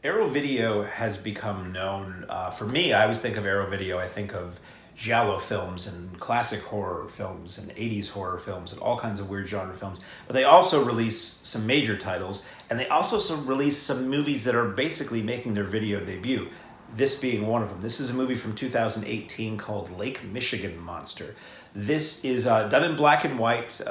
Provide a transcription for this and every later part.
Arrow Video has become known, for me, I always think of Arrow Video, I think of giallo films and classic horror films and 80s horror films and all kinds of weird genre films. But they also release some major titles, and they also release some movies that are basically making their video debut. This being one of them. This is a movie from 2018 called Lake Michigan Monster. This is done in black and white.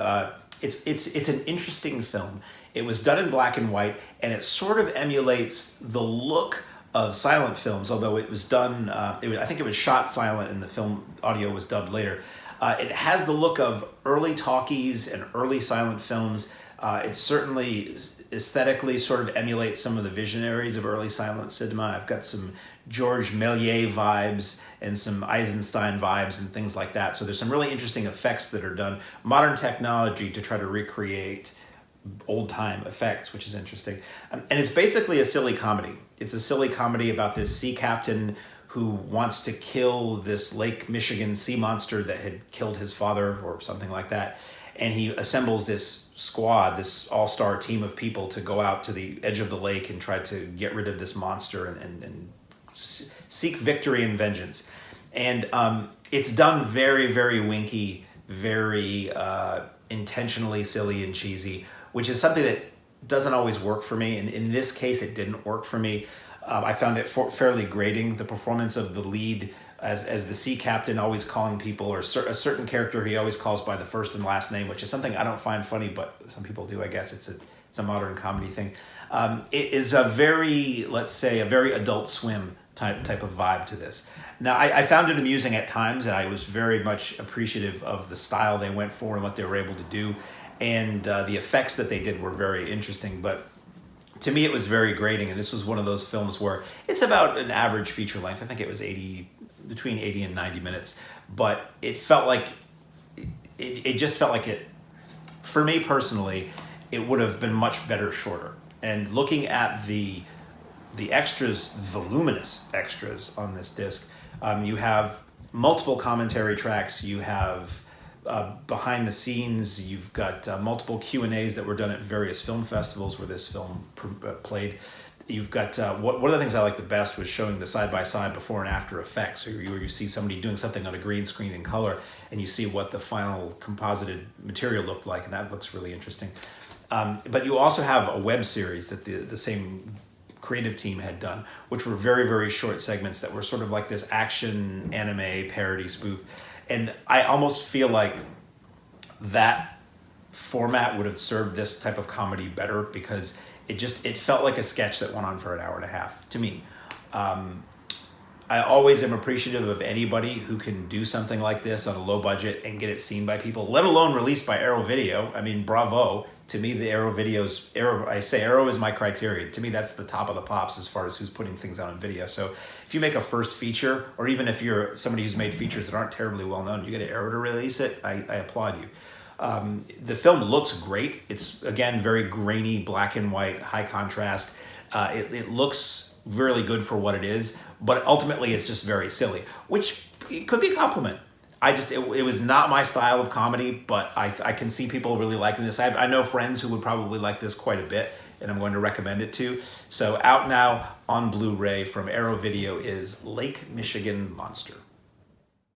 It's an interesting film. It was done in black and white, and it sort of emulates the look of silent films, although it was done, I think it was shot silent and the film audio was dubbed later. It has the look of early talkies and early silent films. It certainly aesthetically sort of emulates some of the visionaries of early silent cinema. I've got some Georges Méliès vibes and some Eisenstein vibes and things like that. So there's some really interesting effects that are done. Modern technology to try to recreate old-time effects, which is interesting. And it's basically a silly comedy. It's a silly comedy about this sea captain who wants to kill this Lake Michigan sea monster that had killed his father or something like that. And he assembles this squad, this all-star team of people to go out to the edge of the lake and try to get rid of this monster and seek victory and vengeance. And it's done very, very winky, very intentionally silly and cheesy, which is something that doesn't always work for me. And in this case, it didn't work for me. I found it fairly grating. The performance of the lead as the sea captain, always calling people, or a certain character he always calls by the first and last name, which is something I don't find funny, but some people do, I guess. It's a modern comedy thing. It is a very, let's say, a very Adult Swim type of vibe to this. Now, I found it amusing at times, and I was very much appreciative of the style they went for and what they were able to do. And the effects that they did were very interesting, but to me it was very grating. And this was one of those films where it's about an average feature length. I think it was between 80 and 90 minutes, but it felt like it just felt like it, for me personally, it would have been much better shorter. And looking at the extras, voluminous extras on this disc, you have multiple commentary tracks, you have behind the scenes, you've got multiple Q&As that were done at various film festivals where this film played. You've got, one of the things I liked the best was showing the side-by-side before and after effects, where you see somebody doing something on a green screen in color, and you see what the final composited material looked like, and that looks really interesting. But you also have a web series that the same creative team had done, which were very, very short segments that were sort of like this action anime parody spoof. And I almost feel like that format would have served this type of comedy better, because it felt like a sketch that went on for an hour and a half to me. I always am appreciative of anybody who can do something like this on a low budget and get it seen by people, let alone released by Arrow Video. I mean, bravo. To me, the Arrow I say Arrow is my criteria. To me, that's the top of the pops as far as who's putting things out on video. So if you make a first feature, or even if you're somebody who's made features that aren't terribly well known, you get an Arrow to release it, I applaud you. The film looks great. It's, again, very grainy, black and white, high contrast. It looks really good for what it is, but ultimately it's just very silly, which could be a compliment. It was not my style of comedy, but I can see people really liking this. I know friends who would probably like this quite a bit, and I'm going to recommend it to. So out now on Blu-ray from Arrow Video is Lake Michigan Monster.